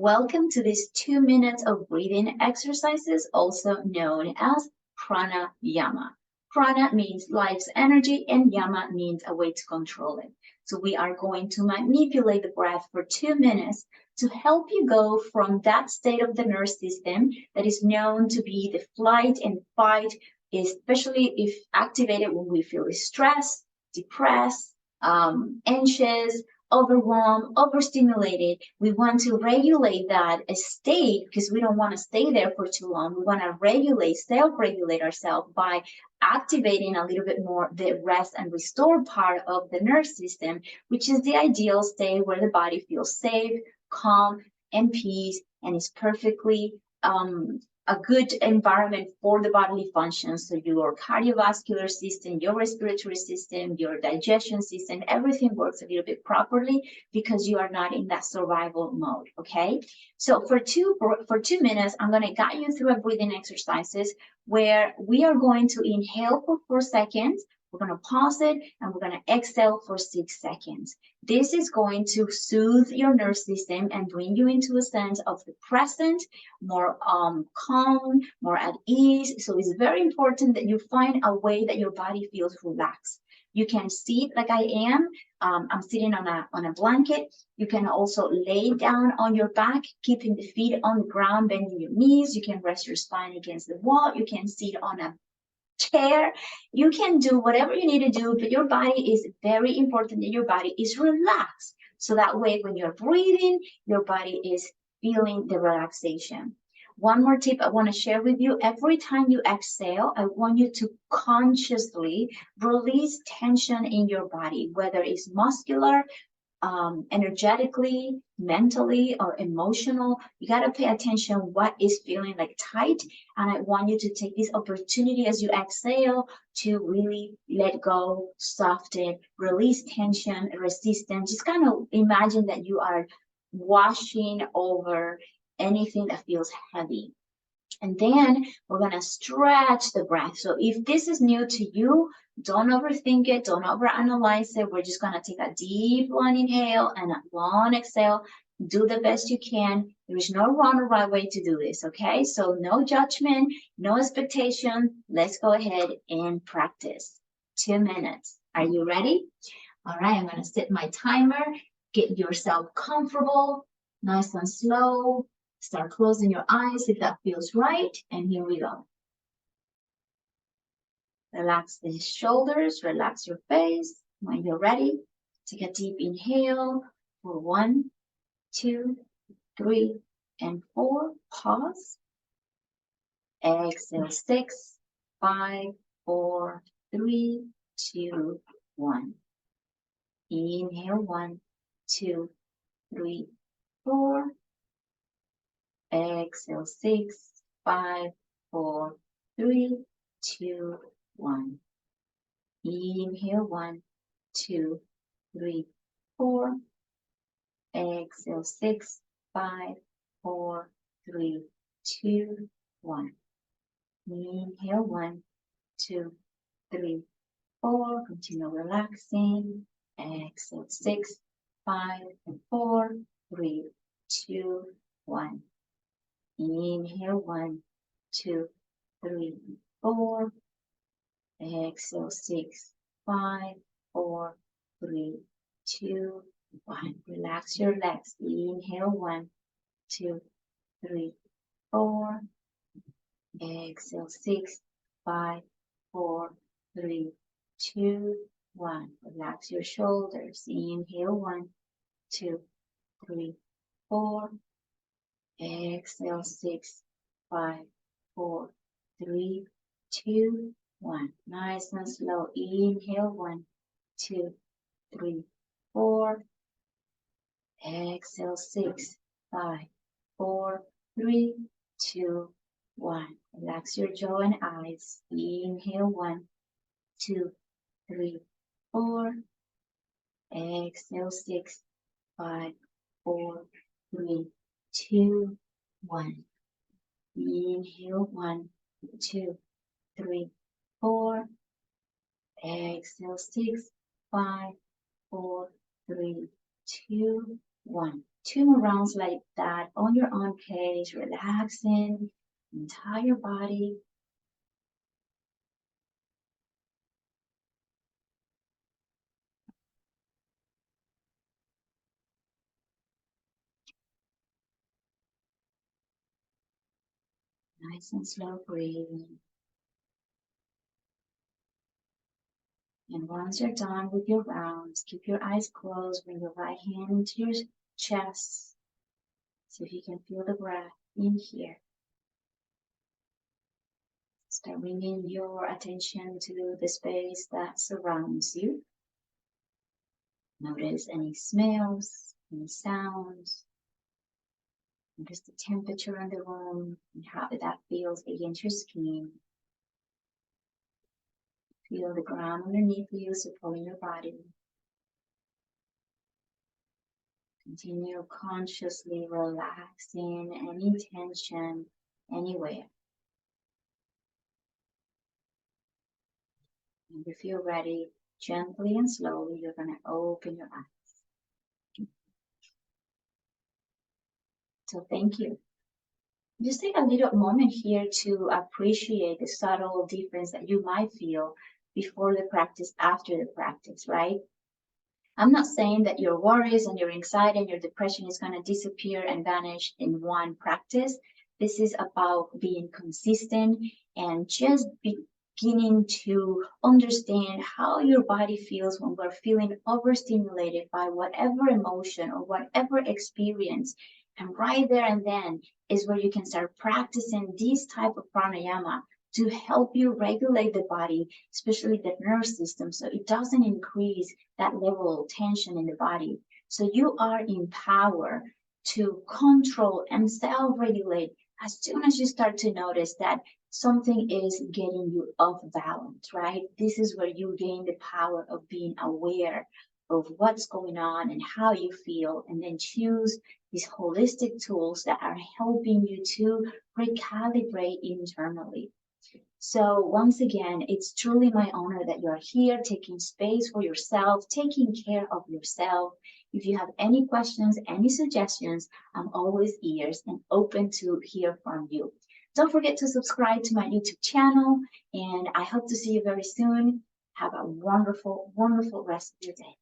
Welcome to these 2 minutes of breathing exercises, also known as Pranayama. Prana means life's energy and Yama means a way to control it. So we are going to manipulate the breath for 2 minutes to help you go from that state of the nervous system that is known to be the flight and fight, especially if activated when we feel stressed, depressed, anxious, overwhelmed, overstimulated. We want to regulate that state because we don't want to stay there for too long. We want to regulate, self-regulate ourselves by activating a little bit more the rest and restore part of the nerve system, which is the ideal state where the body feels safe, calm, and peace, and is perfectly a good environment for the bodily functions. So your cardiovascular system, your respiratory system, your digestion system, everything works a little bit properly because you are not in that survival mode, okay? So for two minutes, I'm gonna guide you through a breathing exercises where we are going to inhale for 4 seconds, we're going to pause it, and we're going to exhale for 6 seconds. This is going to soothe your nervous system and bring you into a sense of the present, more calm, more at ease. So it's very important that you find a way that your body feels relaxed. You can sit like I am. I'm sitting on a blanket. You can also lay down on your back, keeping the feet on the ground, bending your knees. You can rest your spine against the wall. You can sit on a chair. You can do whatever you need to do, but your body is very important that your body is relaxed. So that way, when you're breathing, your body is feeling the relaxation. One more tip I want to share with you. Every time you exhale, I want you to consciously release tension in your body, whether it's muscular, energetically, mentally, or emotional. You got to pay attention what is feeling like tight. And I want you to take this opportunity as you exhale to really let go, soften, release tension, resistance. Just kind of imagine that you are washing over anything that feels heavy. And then we're going to stretch the breath. So if this is new to you, don't overthink it. Don't overanalyze it. We're just going to take a deep long inhale and a long exhale. Do the best you can. There is no wrong or right way to do this, okay? So no judgment, no expectation. Let's go ahead and practice. 2 minutes. Are you ready? All right, I'm going to set my timer. Get yourself comfortable, nice and slow. Start closing your eyes if that feels right. And here we go. Relax the shoulders, relax your face. When you're ready, take a deep inhale for 1, 2, 3, and 4. Pause. Exhale 6, 5, 4, 3, 2, 1. Inhale 1, 2, 3, 4. Exhale 6, 5, 4, 3, 2, 1. Inhale 1, 2, 3, 4. Exhale 6, 5, 4, 3, 2, 1. Inhale 1, 2, 3, 4. Continue relaxing. Exhale 6, 5, 4, 3, 2, 1. Inhale 1, 2, 3, 4. Exhale 6, 5, 4, 3, 2, 1. Relax your legs. Inhale 1, 2, 3, 4. Exhale 6, 5, 4, 3, 2, 1. Relax your shoulders. Inhale 1, 2, 3, 4. Exhale 6, 5, 4, 3, 2, 1. Nice and slow. Inhale 1, 2, 3, 4. Exhale 6, 5, 4, 3, 2, 1. Relax your jaw and eyes. Inhale 1, 2, 3, 4. Exhale 6, 5, 4, 3, 2, 1. Inhale 1, 2, 3, 4. Exhale 6, 5, 4, 3, 2, 1. 2 more rounds like that on your own pace, relaxing the entire body. Nice and slow breathing. And once you're done with your rounds, keep your eyes closed, bring your right hand into your chest. See if you can feel the breath in here. Start bringing your attention to the space that surrounds you. Notice any smells, any sounds. Notice the temperature in the room and how that feels against your skin. Feel the ground underneath you supporting your body. Continue consciously relaxing any tension anywhere. And if you're ready, gently and slowly, you're going to open your eyes. So thank you. Just take a little moment here to appreciate the subtle difference that you might feel before the practice, after the practice, right? I'm not saying that your worries and your anxiety and your depression is going to disappear and vanish in one practice. This is about being consistent and just beginning to understand how your body feels when we're feeling overstimulated by whatever emotion or whatever experience. And right there and then is where you can start practicing this type of pranayama to help you regulate the body, especially the nervous system, so it doesn't increase that level of tension in the body. So you are in power to control and self-regulate as soon as you start to notice that something is getting you off balance, right? This is where you gain the power of being aware of what's going on and how you feel, and then choose these holistic tools that are helping you to recalibrate internally. So once again, it's truly my honor that you're here taking space for yourself, taking care of yourself. If you have any questions, any suggestions, I'm always ears and open to hear from you. Don't forget to subscribe to my YouTube channel, and I hope to see you very soon. Have a wonderful, wonderful rest of your day.